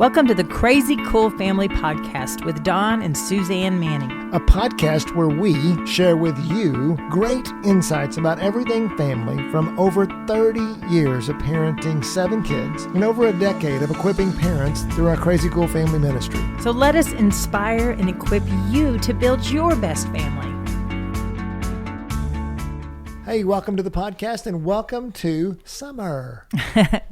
Welcome to the Crazy Cool Family Podcast with Don and Suzanne Manning. A podcast where we share with you great insights about everything family from over 30 years of parenting 7 kids and over a decade of equipping parents through our Crazy Cool Family ministry. So let us inspire and equip you to build your best family. Hey, welcome to the podcast and welcome to summer.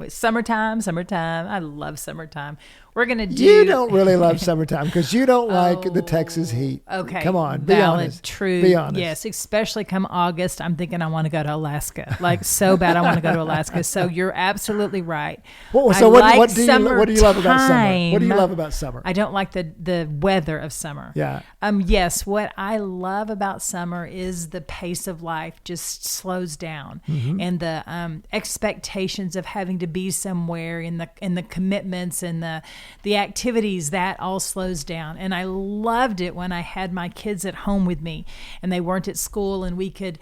Summertime. I love summertime. We're going to do... You don't really love summertime because you don't like the Texas heat. Okay. Come on, be valid, honest. True. Be honest. Yes, especially come August, I'm thinking I want to go to Alaska. Like so bad I want to go to Alaska. So you're absolutely right. Well, so what do you love about summer? What do you love about summer? I don't like the weather of summer. Yeah. Yes, what I love about summer is the pace of life just slows down, and the expectations of having to be somewhere, in the commitments and the activities, that all slows down. And I loved it when I had my kids at home with me and they weren't at school, and we could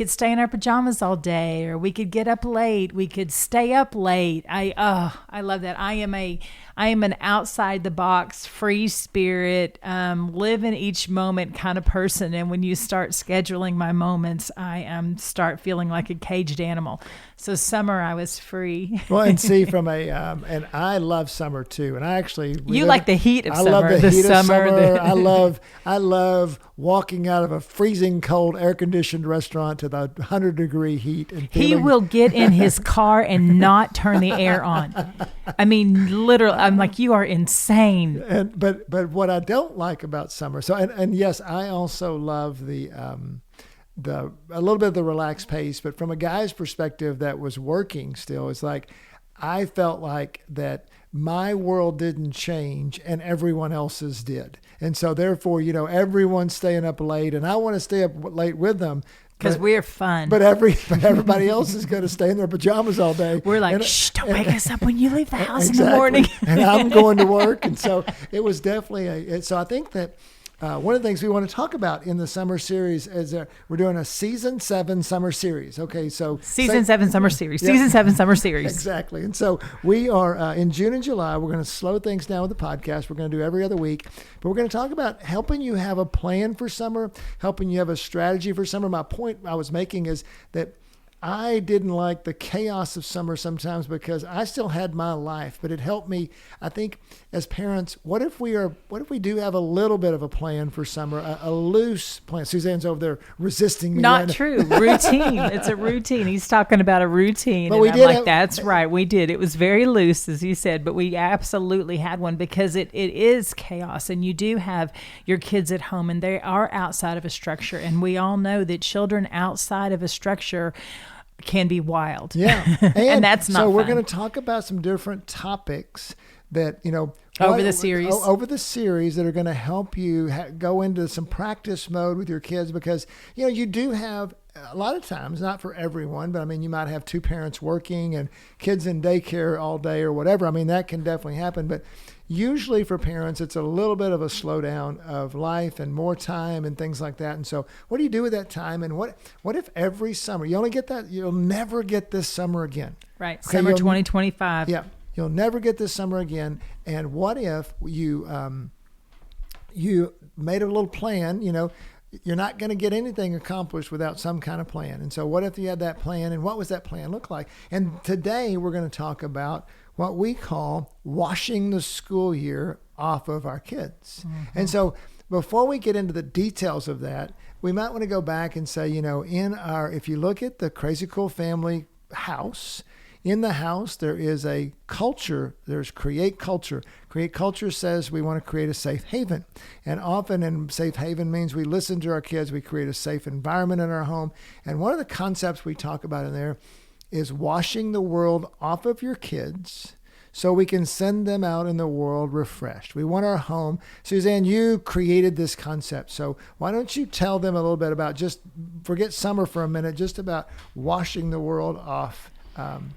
stay in our pajamas all day, or we could get up late. We could stay up late. I love that. I am an outside the box, free spirit, live in each moment kind of person. And when you start scheduling my moments, I start feeling like a caged animal. So summer, I was free. Well, and see and I love summer too. And I actually like the heat of summer. I love the heat of summer. I I love walking out of a freezing cold air conditioned restaurant to the 100-degree heat. And he will get in his car and not turn the air on. I mean, literally, I'm like, you are insane. But what I don't like about summer, and yes, I also love a little bit of the relaxed pace, but from a guy's perspective that was working still, it's like I felt like that my world didn't change and everyone else's did. And so therefore, everyone's staying up late and I want to stay up late with them. Because we're fun. But everybody else is going to stay in their pajamas all day. We're like, shh, don't wake us up when you leave the house in the morning. And I'm going to work. And so it was definitely so I think that one of the things we want to talk about in the summer series is we're doing a season 7 summer series. Okay, so season 7 summer series. Yeah. Season 7 summer series. Exactly. And so we are in June and July. We're going to slow things down with the podcast. We're going to do every other week, but we're going to talk about helping you have a plan for summer, helping you have a strategy for summer. My point I was making is that I didn't like the chaos of summer sometimes because I still had my life, but it helped me. I think as parents, what if we do have a little bit of a plan for summer, a loose plan? Suzanne's over there resisting me. Not true. Routine. It's a routine. He's talking about a routine. But and I'm like, that's right. We did. It was very loose, as you said, but we absolutely had one because it is chaos, and you do have your kids at home and they are outside of a structure. And we all know that children outside of a structure can be wild. Yeah. And that's not so we're fun. going to talk about some different topics that, over the series that are going to help you go into some practice mode with your kids because, you do have a lot of times, not for everyone, but I mean, you might have 2 parents working and kids in daycare all day or whatever. I mean, that can definitely happen, but usually for parents, it's a little bit of a slowdown of life and more time and things like that. And so what do you do with that time? And what if every summer, you'll never get this summer again. Right. Okay, summer 2025. Yeah. You'll never get this summer again. And what if you made a little plan, you're not going to get anything accomplished without some kind of plan. And so what if you had that plan, and what was that plan look like? And today we're going to talk about what we call washing the school year off of our kids. Mm-hmm. And so before we get into the details of that, we might want to go back and say, if you look at the Crazy Cool Family house, in the house, there is a culture. There's create culture. Create culture says we want to create a safe haven. And often in safe haven means we listen to our kids. We create a safe environment in our home. And one of the concepts we talk about in there is washing the world off of your kids so we can send them out in the world refreshed. We want our home. Suzanne, you created this concept. So why don't you tell them a little bit about, just forget summer for a minute, just about washing the world off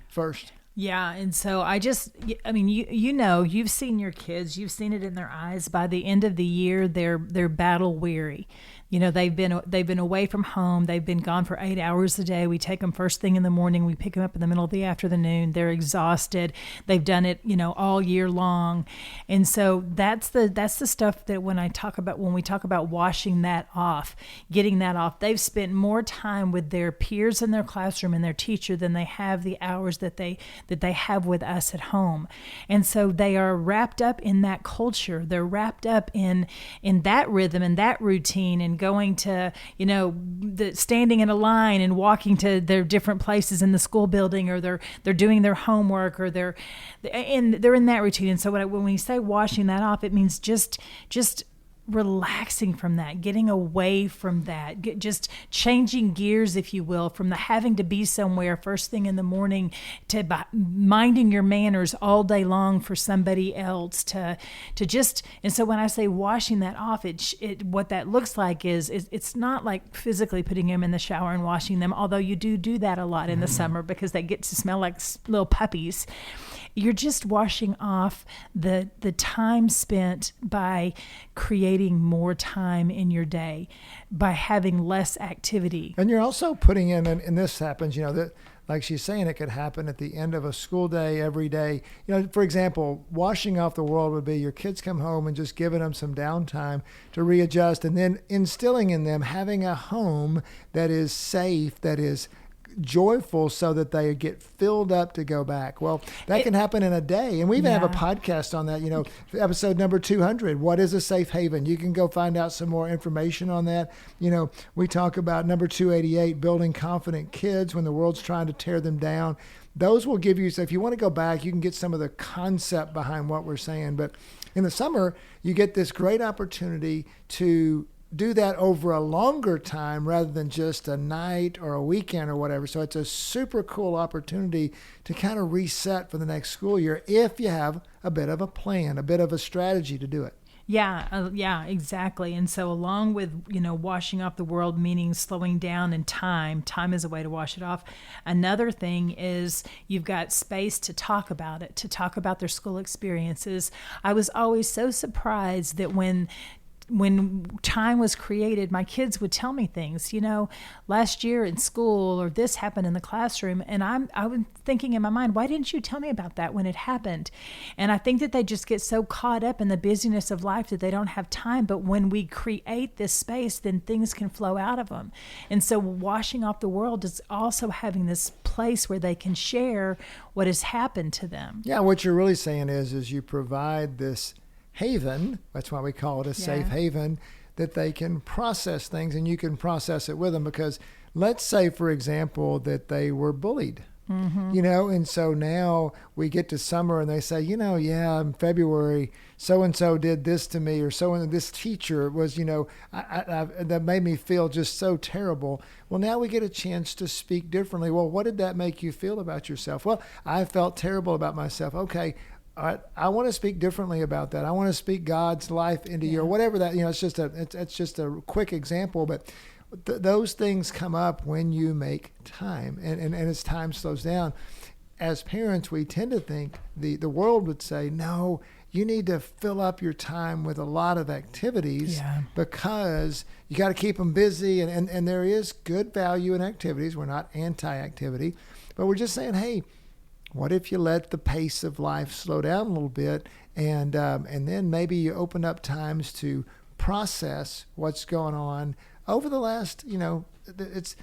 first. Yeah. And so you've seen your kids, you've seen it in their eyes. By the end of the year, they're battle weary. they've been away from home. They've been gone for 8 hours a day. We take them first thing in the morning. We pick them up in the middle of the afternoon. They're exhausted. They've done it, all year long. And so that's the stuff that when we talk about washing that off, getting that off, they've spent more time with their peers in their classroom and their teacher than they have the hours that they have with us at home. And so they are wrapped up in that culture. They're wrapped up in that rhythm and that routine, and going to, standing in a line and walking to their different places in the school building, or they're doing their homework, or they're in that routine. And so when we say washing that off, it means just relaxing from that, getting away from that, just changing gears, if you will, from the having to be somewhere first thing in the morning to minding your manners all day long for somebody else, to just. And so when I say washing that off, it what that looks like is it's not like physically putting them in the shower and washing them, although you do that a lot in the summer because they get to smell like little puppies. You're just washing off the time spent by creating more time in your day, by having less activity. And you're also putting in, and this happens, that like she's saying, it could happen at the end of a school day, every day. For example, washing off the world would be your kids come home and just giving them some downtime to readjust, and then instilling in them having a home that is safe, that is joyful, so that they get filled up to go back. Well, that can happen in a day. And we even have a podcast on that, episode number 200, what is a safe haven? You can go find out some more information on that. We talk about number 288, building confident kids when the world's trying to tear them down. Those will give you, so if you want to go back, you can get some of the concept behind what we're saying. But in the summer, you get this great opportunity to do that over a longer time rather than just a night or a weekend or whatever. So it's a super cool opportunity to kind of reset for the next school year if you have a bit of a plan, a bit of a strategy to do it. Yeah, exactly. And so along with, washing off the world, meaning slowing down, and time is a way to wash it off. Another thing is you've got space to talk about it, to talk about their school experiences. I was always so surprised that when time was created, my kids would tell me things, last year in school, or this happened in the classroom. And I was thinking in my mind, why didn't you tell me about that when it happened? And I think that they just get so caught up in the busyness of life that they don't have time. But when we create this space, then things can flow out of them. And so washing off the world is also having this place where they can share what has happened to them. Yeah, what you're really saying is you provide this haven, that's why we call it a safe haven, that they can process things, and you can process it with them. Because let's say, for example, that they were bullied, and so now we get to summer and they say, in February, so-and-so did this to me, or this teacher was, that made me feel just so terrible. Well, now we get a chance to speak differently. Well, what did that make you feel about yourself? Well, I felt terrible about myself. Okay, I want to speak differently about that. I want to speak God's life into you, or whatever that, it's just a quick example, but those things come up when you make time, and as time slows down. As parents, we tend to think the world would say, no, you need to fill up your time with a lot of activities because you got to keep them busy, and there is good value in activities. We're not anti-activity, but we're just saying, hey, what if you let the pace of life slow down a little bit, and then maybe you open up times to process what's going on over the last, it's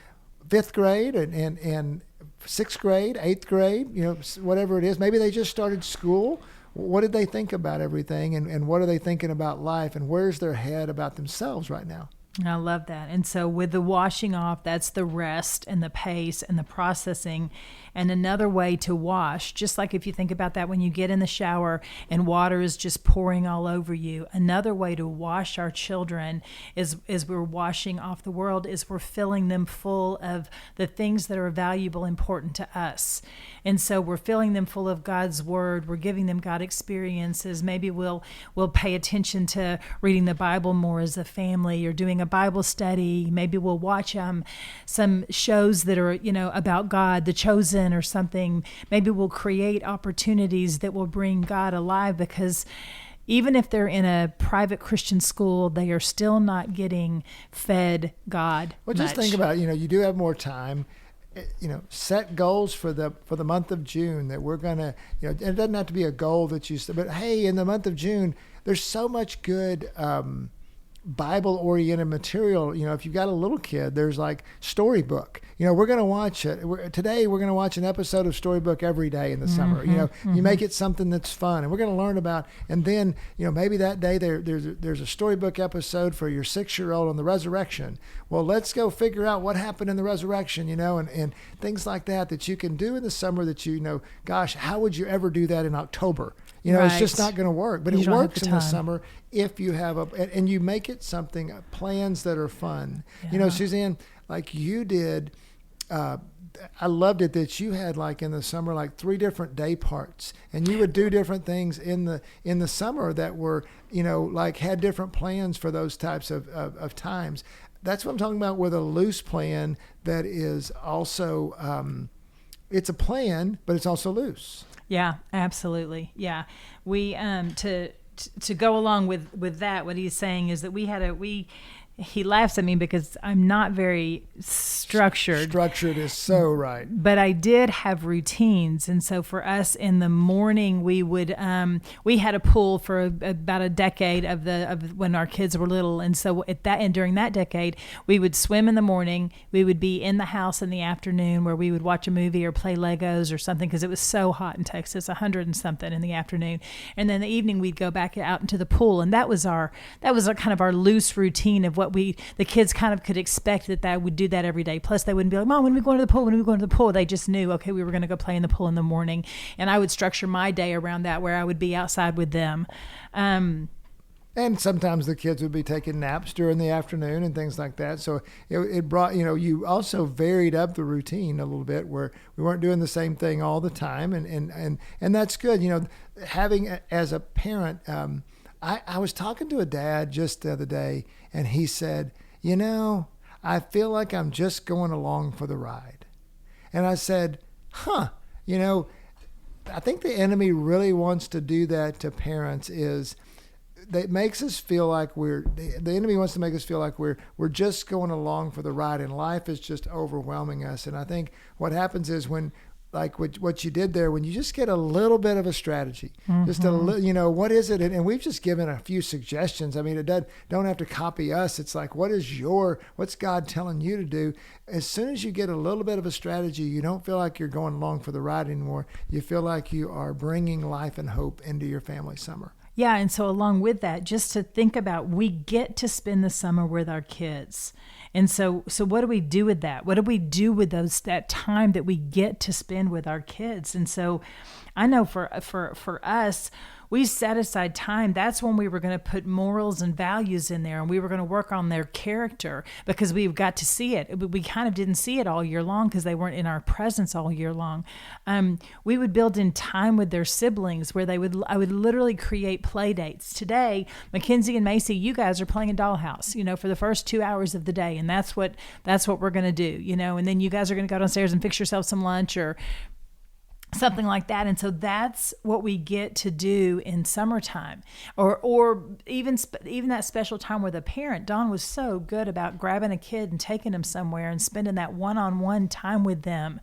5th grade and 6th grade, 8th grade, whatever it is. Maybe they just started school. What did they think about everything, and what are they thinking about life, and where's their head about themselves right now? I love that. And so with the washing off, that's the rest and the pace and the processing. And another way to wash, just like if you think about that when you get in the shower and water is just pouring all over you, another way to wash our children is we're washing off the world, is we're filling them full of the things that are valuable, important to us. And so we're filling them full of God's word. We're giving them God experiences. Maybe we'll pay attention to reading the Bible more as a family, or doing a Bible study. Maybe we'll watch some shows that are, about God, The Chosen or something. Maybe we'll create opportunities that will bring God alive, because even if they're in a private Christian school, they are still not getting fed God. Well, just think about it. You do have more time. Set goals for the month of June that we're gonna. It doesn't have to be a goal that you. But hey, in the month of June, there's so much good Bible-oriented material. If you've got a little kid, there's like Storybook. We're going to watch it. Today, we're going to watch an episode of Storybook every day in the summer. You make it something that's fun, and we're going to learn about. And then, maybe that day there's a Storybook episode for your 6-year-old on the resurrection. Well, let's go figure out what happened in the resurrection. And things like that you can do in the summer. That gosh, how would you ever do that in October? It's just not going to work. But it works in the summer if you have and you make it something, plans that are fun. Yeah. Suzanne, like you did, I loved it that you had like in the summer, like 3 different day parts, and you would do different things in the summer that were, like had different plans for those types of times. That's what I'm talking about with a loose plan that is also, it's a plan, but it's also loose. Yeah, absolutely. Yeah. We, to go along with that, what he's saying is that he laughs at me because I'm not very structured. Structured is so right. But I did have routines. And so for us in the morning, we would, we had a pool for about a decade of when our kids were little. And so during that decade, we would swim in the morning. We would be in the house in the afternoon where we would watch a movie or play Legos or something because it was so hot in Texas, 100 and something in the afternoon. And then in the evening, we'd go back out into the pool. And that was our kind of our loose routine of what the kids kind of could expect that I would do that every day. Plus they wouldn't be like, Mom, when are we going to the pool? When are we going to the pool? They just knew, okay, we were going to go play in the pool in the morning. And I would structure my day around that where I would be outside with them. And sometimes the kids would be taking naps during the afternoon and things like that. So it brought, you also varied up the routine a little bit where we weren't doing the same thing all the time. And that's good. Having as a parent, I was talking to a dad just the other day, and he said, I feel like I'm just going along for the ride. And I said, I think the enemy really wants to do that to parents that makes us feel like the enemy wants to make us feel like we're just going along for the ride and life is just overwhelming us. And I think what happens is when, like what you did there, when you just get a little bit of a strategy, just a little, what is it? And we've just given a few suggestions. I mean, don't have to copy us. It's like, what's God telling you to do? As soon as you get a little bit of a strategy, you don't feel like you're going along for the ride anymore. You feel like you are bringing life and hope into your family summer. Yeah, and so along with that, just to think about, we get to spend the summer with our kids. And so what do we do with that? What do we do with that time that we get to spend with our kids? And so I know for us, we set aside time. That's when we were going to put morals and values in there, and we were going to work on their character because we've got to see it. We kind of didn't see it all year long because they weren't in our presence all year long. We would build in time with their siblings where I would literally create play dates. Today, Mackenzie and Macy, you guys are playing a dollhouse, for the first 2 hours of the day, and that's what we're going to do, and then you guys are going to go downstairs and fix yourself some lunch or something like that. And so that's what we get to do in summertime or even that special time with a parent. Dawn was so good about grabbing a kid and taking them somewhere and spending that one-on-one time with them.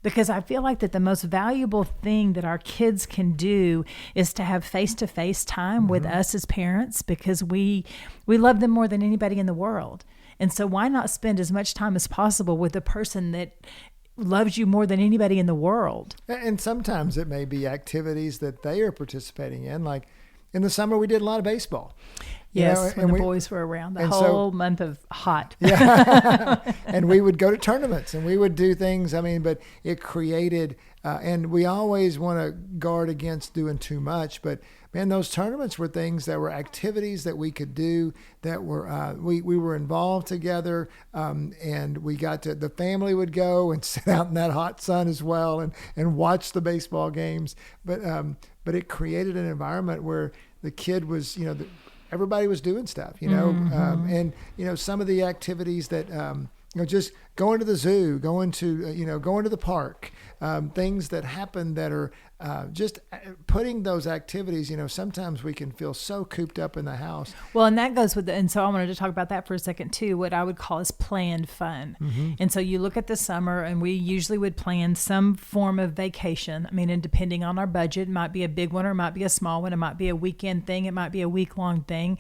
Because I feel like that the most valuable thing that our kids can do is to have face-to-face time with us as parents, because we love them more than anybody in the world. And so why not spend as much time as possible with the person that loves you more than anybody in the world? And sometimes it may be activities that they are participating in. Like in the summer, we did a lot of baseball. Yes, when the boys were around, the whole month of hot. Yeah, and we would go to tournaments and we would do things. I mean, but it created, and we always want to guard against doing too much. But man, those tournaments were things that were activities that we could do that were, we were involved together, and we got to, the family would go and sit out in that hot sun as well and watch the baseball games. But it created an environment where the kid was, everybody was doing stuff, and some of the activities that, just going to the zoo, going to the park, things that happen that are just putting those activities. Sometimes we can feel so cooped up in the house. Well, and that goes with and so I wanted to talk about that for a second too, what I would call is planned fun. Mm-hmm. And so you look at the summer, and we usually would plan some form of vacation. I mean, and depending on our budget, it might be a big one or it might be a small one. It might be a weekend thing. It might be a week-long thing,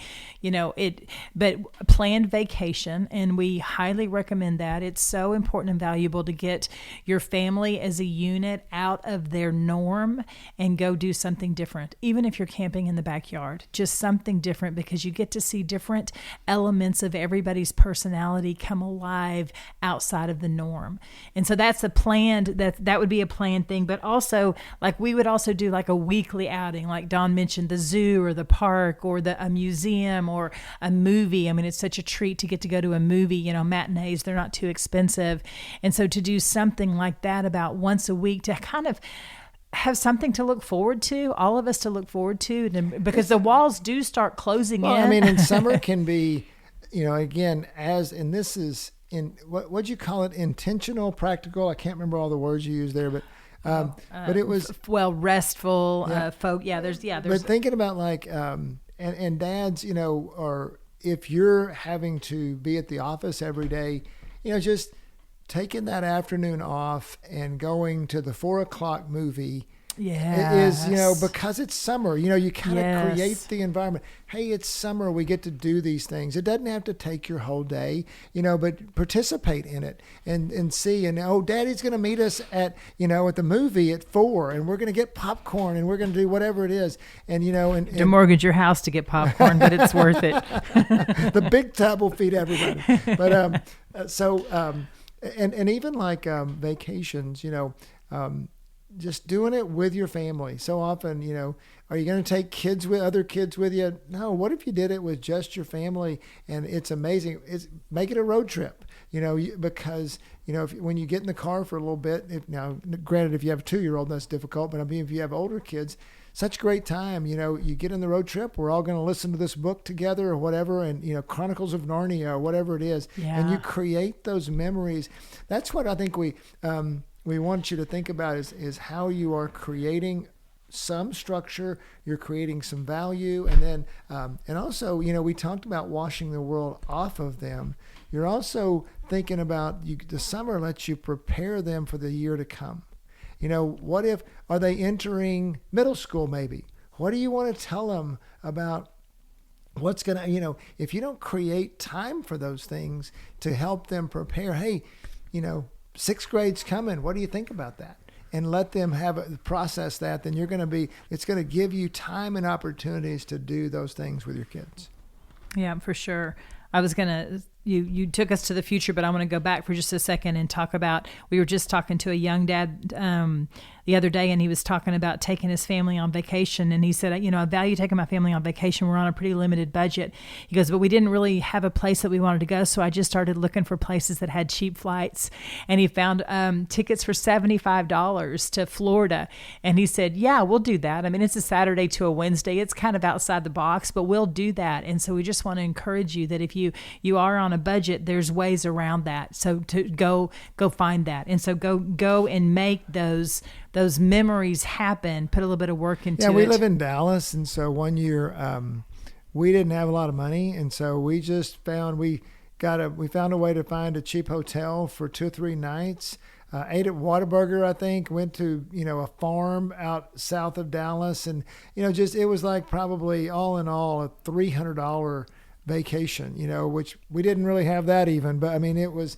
but planned vacation. And we highly recommend that. It's so important and valuable to get your family as a unit out of their norm and go do something different. Even if you're camping in the backyard, just something different, because you get to see different elements of everybody's personality come alive outside of the norm. And so that's a planned, that would be a planned thing. But also, like, we would also do like a weekly outing, like Dawn mentioned, the zoo or the park or a museum or a movie. I mean, it's such a treat to get to go to a movie, matinees, they're not too expensive. And so to do something like that about once a week, to kind of have something to look forward to, all of us to look forward to, because the walls do start closing in. I mean, and summer can be, again, and this is what'd you call it? Intentional, practical. I can't remember all the words you used there, but it was restful, folk. There's. But thinking about like, and dads, or if you're having to be at the office every day, just taking that afternoon off and going to the 4:00 movie is, because it's summer, you kind of create the environment. Hey, it's summer. We get to do these things. It doesn't have to take your whole day, but participate in it and see. And Daddy's going to meet us at the movie at 4, and we're going to get popcorn, and we're going to do whatever it is. And, to mortgage your house to get popcorn, but it's worth it. The big tub will feed everybody. But, and even like vacations, just doing it with your family. So often, are you going to take other kids with you? No. What if you did it with just your family? And it's amazing. Make it a road trip, because when you get in the car for a little bit. Granted, if you have a 2-year-old, that's difficult. But I mean, if you have older kids, such great time. You get in the road trip. We're all going to listen to this book together or whatever, and Chronicles of Narnia or whatever it is, and you create those memories. That's what I think we want you to think about is how you are creating some structure, you're creating some value, and then and also we talked about washing the world off of them. You're also thinking about the summer lets you prepare them for the year to come. What if, are they entering middle school maybe? What do you want to tell them about what's going to, if you don't create time for those things to help them prepare, hey, 6th grade's coming. What do you think about that? And let them process that, then it's going to give you time and opportunities to do those things with your kids. Yeah, for sure. I was going to, you took us to the future, but I want to go back for just a second and talk about, we were just talking to a young dad the other day, and he was talking about taking his family on vacation. And he said, I value taking my family on vacation. We're on a pretty limited budget. He goes, but we didn't really have a place that we wanted to go. So I just started looking for places that had cheap flights. And he found tickets for $75 to Florida. And he said, yeah, we'll do that. I mean, it's a Saturday to a Wednesday. It's kind of outside the box, but we'll do that. And so we just want to encourage you that if you are on a budget, there's ways around that. So to go find that. And so go and make those memories happen, put a little bit of work into it. Yeah, we live in Dallas, and so one year we didn't have a lot of money, and so we just found we found a way to find a cheap hotel for 2 or 3 nights. Ate at Whataburger, I think, went to, a farm out south of Dallas, and, it was like probably all in all a $300 vacation, which we didn't really have that even, but I mean, it was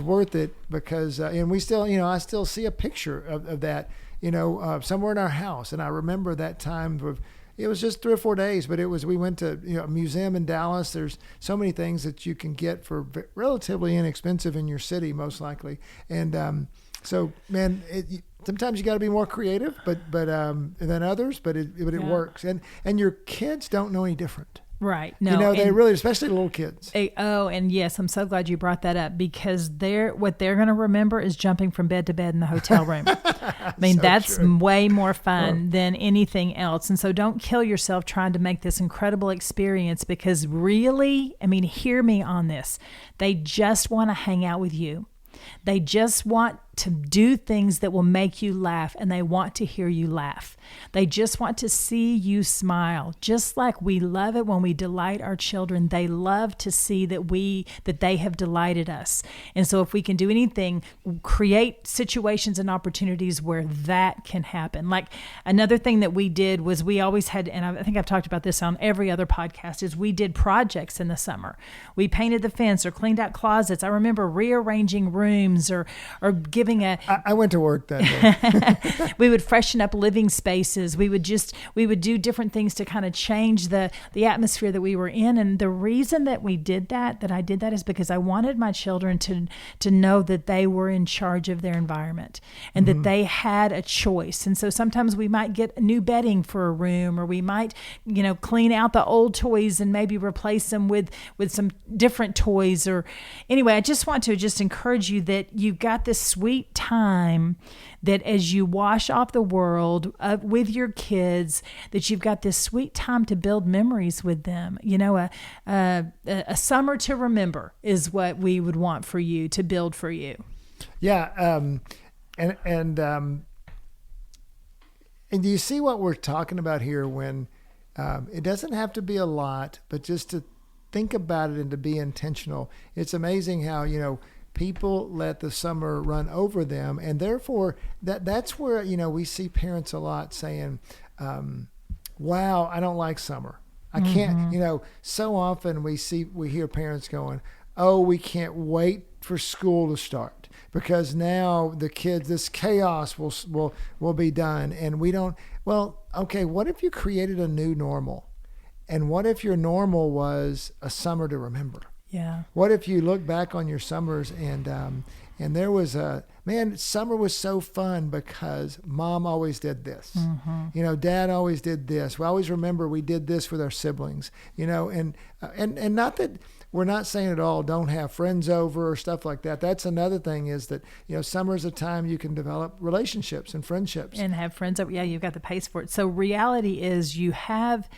worth it because, and we still, I still see a picture of that, somewhere in our house. And I remember that time it was just 3 or 4 days, but we went to, a museum in Dallas. There's so many things that you can get for relatively inexpensive in your city, most likely. And, so man, sometimes you got to be more creative, than others, but it works. And your kids don't know any different. Right. No, they really, especially little kids. And yes, I'm so glad you brought that up, because what they're going to remember is jumping from bed to bed in the hotel room. I mean, so that's true. Way more fun than anything else. And so don't kill yourself trying to make this incredible experience, because really, I mean, hear me on this. They just want to hang out with you. They just want to do things that will make you laugh, and they want to hear you laugh. They just want to see you smile. Just like we love it when we delight our children, they love to see that they have delighted us. And so if we can do anything, create situations and opportunities where that can happen. Like another thing that we did was we always had, and I think I've talked about this on every other podcast, is we did projects in the summer. We painted the fence or cleaned out closets. I remember rearranging rooms or giving I went to work that day. We would freshen up living spaces. We would do different things to kind of change the atmosphere that we were in. And the reason that I did that is because I wanted my children to know that they were in charge of their environment and that they had a choice. And so sometimes we might get new bedding for a room, or we might, clean out the old toys and maybe replace them with some different toys. Or anyway, I just want to encourage you that you've got this sweet time that as you wash off the world with your kids, that you've got this sweet time to build memories with them. A summer to remember is what we would want for you to build for you. Yeah. And do you see what we're talking about here when it doesn't have to be a lot, but just to think about it and to be intentional. It's amazing how, people let the summer run over them, and therefore that's where we see parents a lot saying, wow, I don't like summer. I can't. So often we hear parents going, oh, we can't wait for school to start because now the kids, this chaos will be done, and we don't. Well, okay, what if you created a new normal, and what if your normal was a summer to remember? Yeah. What if you look back on your summers and there was summer was so fun because mom always did this. Mm-hmm. Dad always did this. We always remember we did this with our siblings, and not that we're not saying at all don't have friends over or stuff like that. That's another thing is that, summer's a time you can develop relationships and friendships. And have friends over. Yeah, you've got the pace for it. So reality is you have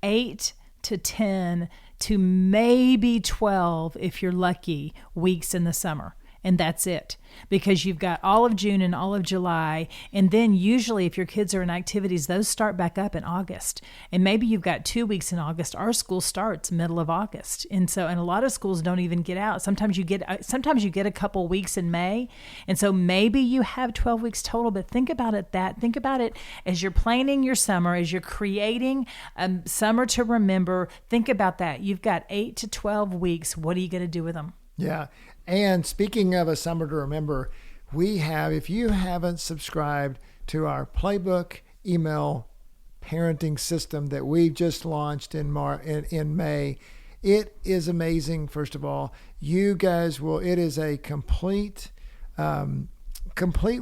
8 to 10 to maybe 12, if you're lucky, weeks in the summer. And that's it, because you've got all of June and all of July. And then usually if your kids are in activities, those start back up in August. And maybe you've got 2 weeks in August. Our school starts middle of August. And a lot of schools don't even get out. Sometimes you get a couple weeks in May. And so maybe you have 12 weeks total, but think about it as you're planning your summer, as you're creating summer to remember, think about that. You've got 8 to 12 weeks. What are you going to do with them? Yeah. And speaking of a summer to remember, we have, if you haven't subscribed to our playbook email parenting system that we've just launched in May, it is amazing. First of all, you guys it is a complete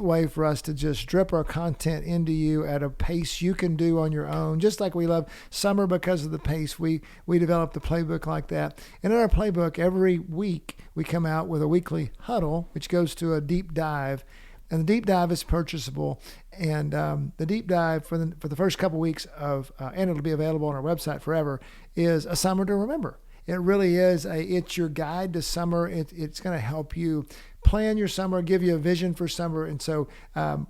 way for us to just drip our content into you at a pace you can do on your own. Just like we love summer because of the pace, we developed the playbook like that. And in our playbook, every week we come out with a weekly huddle, which goes to a deep dive. And the deep dive is purchasable. And the deep dive for the first couple weeks and it'll be available on our website forever, is a summer to remember. It really is it's your guide to summer. It's going to help you plan your summer, give you a vision for summer. And so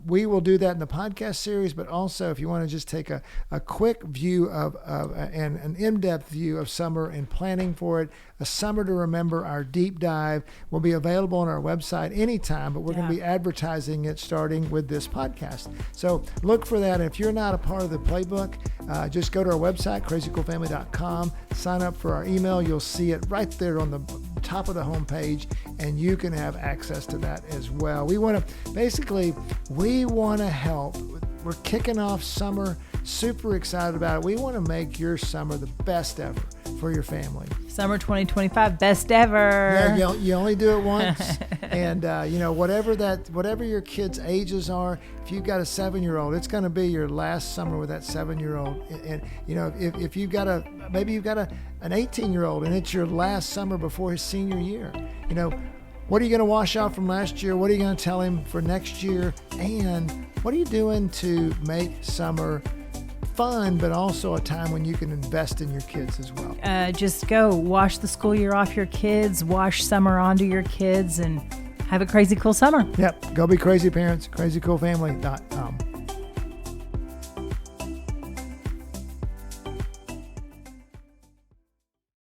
we will do that in the podcast series, but also if you want to just take a quick view and an in-depth view of summer and planning for it, a summer to remember, our deep dive will be available on our website anytime, but we're going to be advertising it starting with this podcast. So look for that. And if you're not a part of the playbook, just go to our website, crazycoolfamily.com, sign up for our email. You'll see it right there on the top of the homepage, and you can have access to that as well. We want to help. We're kicking off summer, super excited about it. We want to make your summer the best ever for your family. Summer 2025, best ever. Yeah, you only do it once. And, whatever your kids' ages are, if you've got a 7-year-old, it's going to be your last summer with that 7-year-old. And if you've got an 18-year-old and it's your last summer before his senior year, what are you going to wash out from last year? What are you going to tell him for next year? And what are you doing to make summer fun, but also a time when you can invest in your kids as well? Just go wash the school year off your kids, wash summer onto your kids, and Have a crazy cool summer. Yep. Go be crazy parents, crazy cool family.